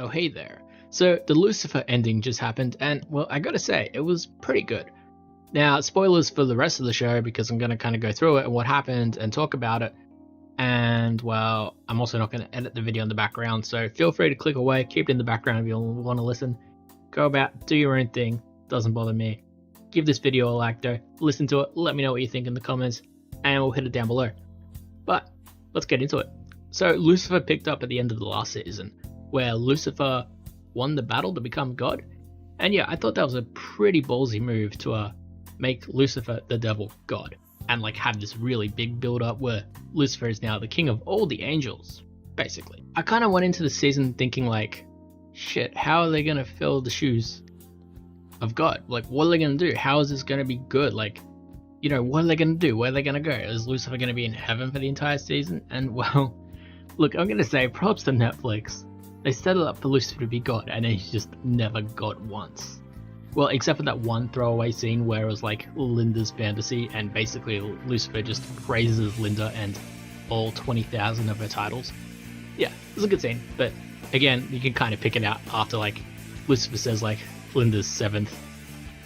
Oh, hey there. So, the Lucifer ending just happened, and well, I gotta say, it was pretty good. Now, spoilers for the rest of the show because I'm gonna kind of go through it and what happened and talk about it. And well, I'm also not gonna edit the video in the background, so feel free to click away, keep it in the background if you want to listen. Go about, do your own thing, doesn't bother me. Give this video a like though, listen to it, let me know what you think in the comments, and we'll hit it down below. But, let's get into it. So, Lucifer picked up at the end of the last season, where Lucifer won the battle to become God. And yeah, I thought that was a pretty ballsy move to make Lucifer the devil God, and like have this really big build up where Lucifer is now the king of all the angels, basically. I kind of went into the season thinking like, shit, how are they gonna fill the shoes of God? Like, what are they gonna do? How is this gonna be good? Like, you know, what are they gonna do? Where are they gonna go? Is Lucifer gonna be in heaven for the entire season? And well, look, I'm gonna say props to Netflix. They set it up for Lucifer to be God, and then he's just never God once. Well, except for that one throwaway scene where it was like Linda's fantasy, and basically Lucifer just praises Linda and all 20,000 of her titles. Yeah, it's a good scene, but again, you can kind of pick it out after like Lucifer says like Linda's 7th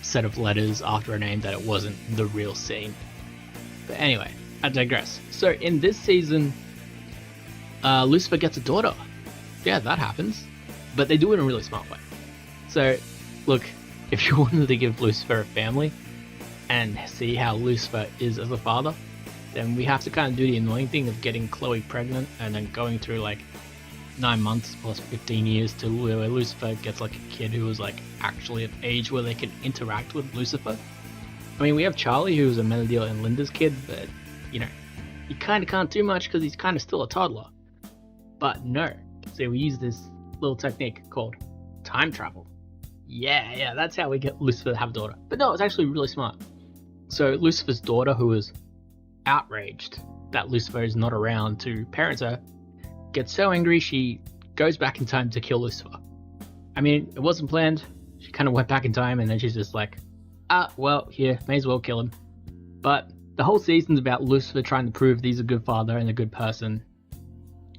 set of letters after a name that it wasn't the real scene. But anyway, I digress. So in this season, Lucifer gets a daughter. Yeah, that happens, but they do it in a really smart way. So, look, if you wanted to give Lucifer a family and see how Lucifer is as a father, then we have to kind of do the annoying thing of getting Chloe pregnant and then going through like 9 months plus 15 years to where Lucifer gets like a kid who is like actually of age where they can interact with Lucifer. I mean, we have Charlie, who's Amenadiel and Linda's kid, but you know, you kind of can't do much because he's kind of still a toddler. But no. So we use this little technique called time travel. Yeah, that's how we get Lucifer to have a daughter. But no, it's actually really smart. So Lucifer's daughter, who is outraged that Lucifer is not around to parent her, gets so angry she goes back in time to kill Lucifer. I mean, it wasn't planned. She kind of went back in time and then she's just like, well, here, may as well kill him. But the whole season's about Lucifer trying to prove that he's a good father and a good person,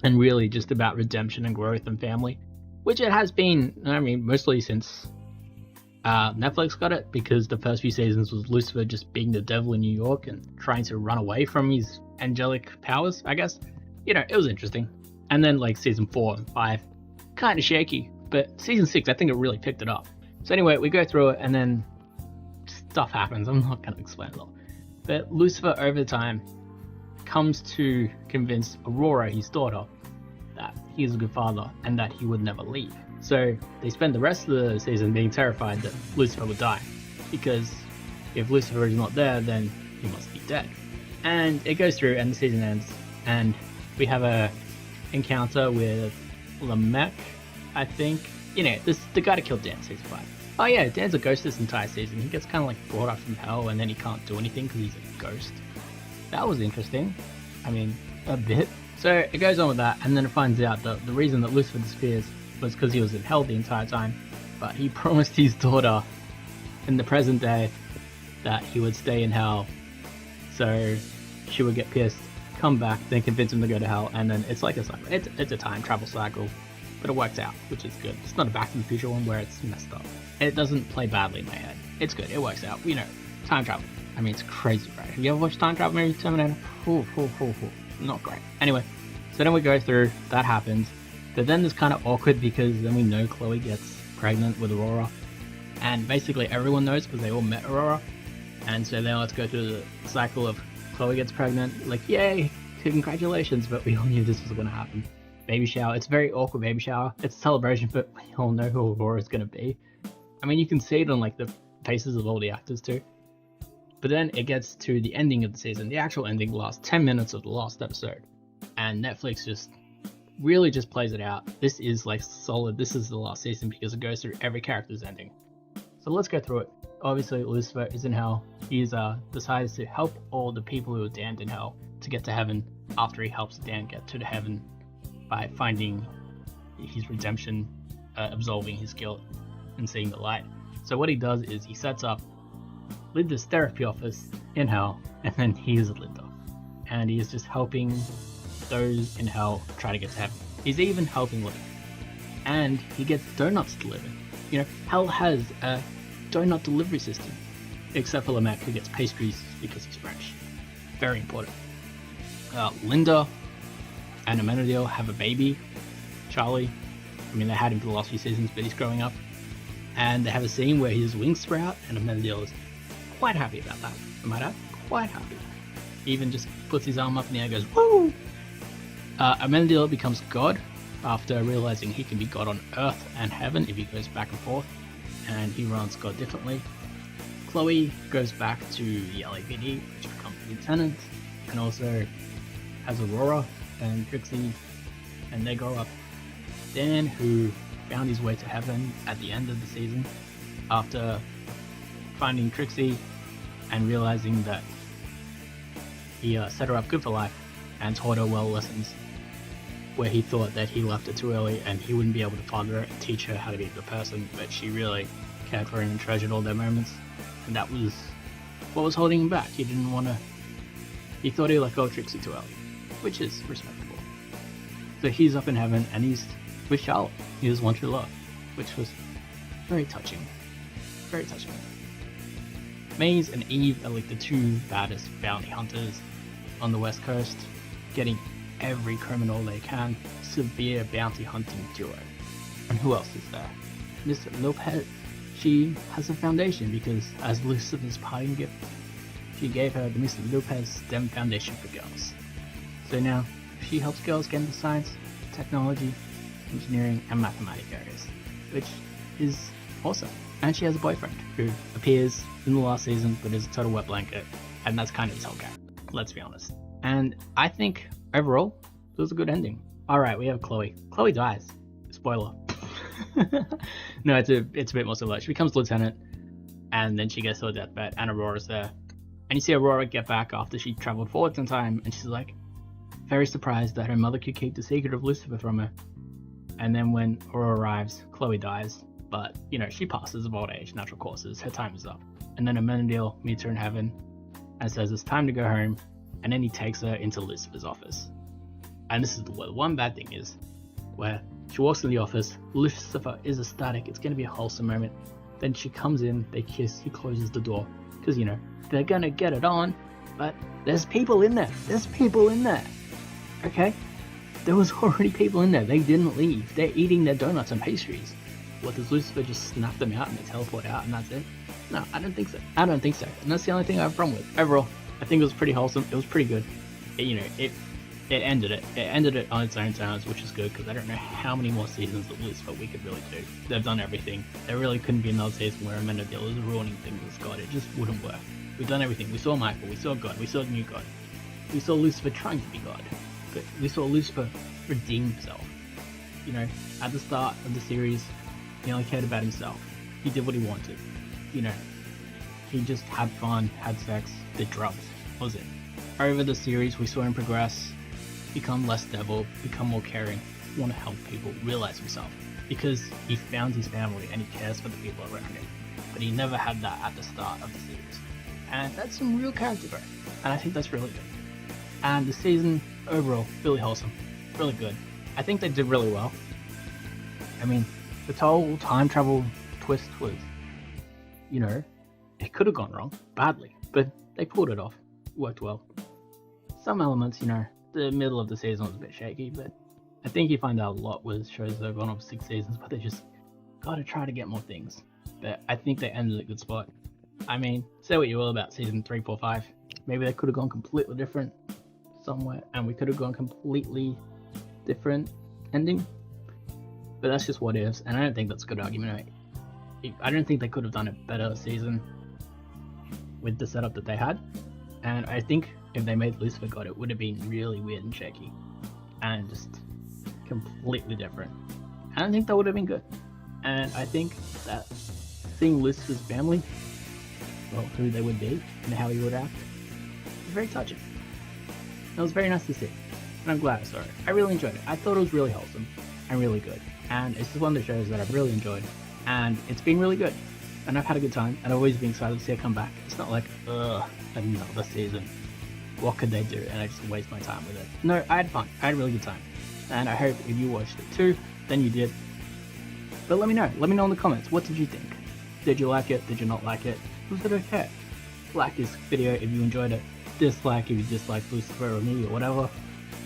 and really just about redemption and growth and family, which it has been, I mean, mostly since Netflix got it, because the first few seasons was Lucifer just being the devil in New York and trying to run away from his angelic powers, I guess. You know, it was interesting. And then like season 4 and 5, kind of shaky, but season 6, I think it really picked it up. So anyway, we go through it and then stuff happens. I'm not going to explain it all. But Lucifer over time comes to convince Aurora, his daughter, that he is a good father and that he would never leave. So they spend the rest of the season being terrified that Lucifer would die, because if Lucifer is not there, then he must be dead. And it goes through and the season ends, and we have a encounter with Lamech, I think. You know, this the guy that killed Dan season 5. Oh yeah, Dan's a ghost this entire season. He gets kind of like brought up from hell and then he can't do anything because he's a ghost. That was interesting. I mean, a bit. So it goes on with that, and then it finds out that the reason that Lucifer disappears was because he was in hell the entire time, but he promised his daughter in the present day that he would stay in hell, so she would get pissed, come back, then convince him to go to hell, and then it's like a cycle. It's a time travel cycle, but it works out, which is good. It's not a Back to the Future one where it's messed up. It doesn't play badly in my head. It's good, it works out. You know, time travel. I mean, it's crazy, right? Have you ever watched time travel movie Terminator? Not great. Anyway, so then we go through, that happens, but then it's kind of awkward because then we know Chloe gets pregnant with Aurora, and basically everyone knows because they all met Aurora, and so now let's go through the cycle of Chloe gets pregnant, like yay, congratulations, but we all knew this was going to happen. Baby shower, it's a very awkward baby shower, it's a celebration, but we all know who Aurora's going to be. I mean, you can see it on like the faces of all the actors too. But then it gets to the ending of the season. The actual ending lasts 10 minutes of the last episode. And Netflix just really just plays it out. This is like solid. This is the last season because it goes through every character's ending. So let's go through it. Obviously, Lucifer is in hell. He's decided to help all the people who are damned in hell to get to heaven after he helps Dan get to the heaven by finding his redemption, absolving his guilt, and seeing the light. So what he does is he sets up Linda's therapy office in hell, and then he is Linda. And he is just helping those in hell try to get to heaven. He's even helping Linda. and he gets donuts delivered. You know, Hell has a donut delivery system, except for Lamech, who gets pastries because he's French. Very important. Linda and Amenadiel have a baby, Charlie. I mean, they had him for the last few seasons, but he's growing up. And they have a scene where his wings sprout, and Amenadiel is quite happy about that. I might add, quite happy. He even just puts his arm up in the air and goes, woo! Amenadiel becomes God after realizing he can be God on Earth and Heaven if he goes back and forth, and he runs God differently. Chloe goes back to the LAPD, which becomes Lieutenant, and also has Aurora and Trixie, and they grow up. Dan, who found his way to heaven at the end of the season, after finding Trixie and realizing that he set her up good for life and taught her well lessons, where he thought that he left her too early and he wouldn't be able to father her and teach her how to be a good person, but she really cared for him and treasured all their moments, and that was what was holding him back. He thought he let go of Trixie too early, which is respectable. So he's up in heaven and he's with Charlotte, his one true love, which was very touching. Very touching. Maze and Eve are like the two baddest bounty hunters on the West Coast, getting every criminal they can. Severe bounty hunting duo. And who else is there? Miss Lopez. She has a foundation because, as Lucifer's parting gift, she gave her the Miss Lopez STEM Foundation for girls. So now she helps girls get into science, technology, engineering, and mathematics areas, which is awesome. And she has a boyfriend who appears in the last season but is a total wet blanket, and that's kind of his whole character, let's be honest. And I think overall it was a good ending. Alright, we have Chloe. Chloe dies. Spoiler. No, it's a bit more similar. She becomes lieutenant, and then she gets to her deathbed, and Aurora's there. And you see Aurora get back after she traveled forward in time, and she's like, very surprised that her mother could keep the secret of Lucifer from her. And then when Aurora arrives, Chloe dies, but, you know, she passes of old age, natural causes, her time is up. And then Amenadiel meets her in heaven and says it's time to go home, and then he takes her into Lucifer's office. And this is the one bad thing is, where she walks in the office, Lucifer is ecstatic, it's going to be a wholesome moment. Then she comes in, they kiss, he closes the door, because, you know, they're going to get it on, but there's people in there, okay? There was already people in there, they didn't leave, they're eating their donuts and pastries. What, does Lucifer just snap them out and they teleport out and that's it? No, I don't think so, and that's the only thing I have a problem with. Overall, I think it was pretty wholesome, it was pretty good. It ended it on its own terms, which is good, because I don't know how many more seasons of Lucifer we could really do. They've done everything. There really couldn't be another season where Amenadiel is ruining things with God, it just wouldn't work. We've done everything, we saw Michael, we saw God, we saw the new God. We saw Lucifer trying to be God, but we saw Lucifer redeem himself. You know, at the start of the series, he only cared about himself. He did what he wanted. You know, he just had fun, had sex, did drugs. That was it. Over the series, we saw him progress, become less devil, become more caring, want to help people, realize himself. Because he found his family and he cares for the people around him. But he never had that at the start of the series. And that's some real character growth. And I think that's really good. And the season, overall, really wholesome. Really good. I think they did really well. I mean, the whole time travel twist was, you know, it could have gone wrong, badly. But they pulled it off. Worked well. Some elements, you know, the middle of the season was a bit shaky, but I think you find out a lot with shows that have gone on for 6 seasons, but they just gotta try to get more things. But I think they ended at a good spot. I mean, say what you will about season 3, 4, 5. Maybe they could have gone completely different somewhere, and we could have gone completely different ending. But that's just what ifs, and I don't think that's a good argument. I don't think they could have done a better season with the setup that they had. And I think if they made Lucifer God, it would have been really weird and shaky. And just completely different. I don't think that would have been good. And I think that seeing Lucifer's family, well, who they would be and how he would act, was very touching. It was very nice to see. And I'm glad I saw it. I really enjoyed it. I thought it was really wholesome and really good. And it's just one of the shows that I've really enjoyed. And it's been really good. And I've had a good time. And I've always been excited to see it come back. It's not like, another season. What could they do? And I just waste my time with it. No, I had fun. I had a really good time. And I hope if you watched it too, then you did. But let me know in the comments, what did you think? Did you like it? Did you not like it? Was it okay? Like this video if you enjoyed it, dislike if you disliked Lucifer or me or whatever.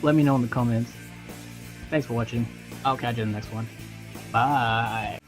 Let me know in the comments. Thanks for watching. I'll catch you in the next one. Bye.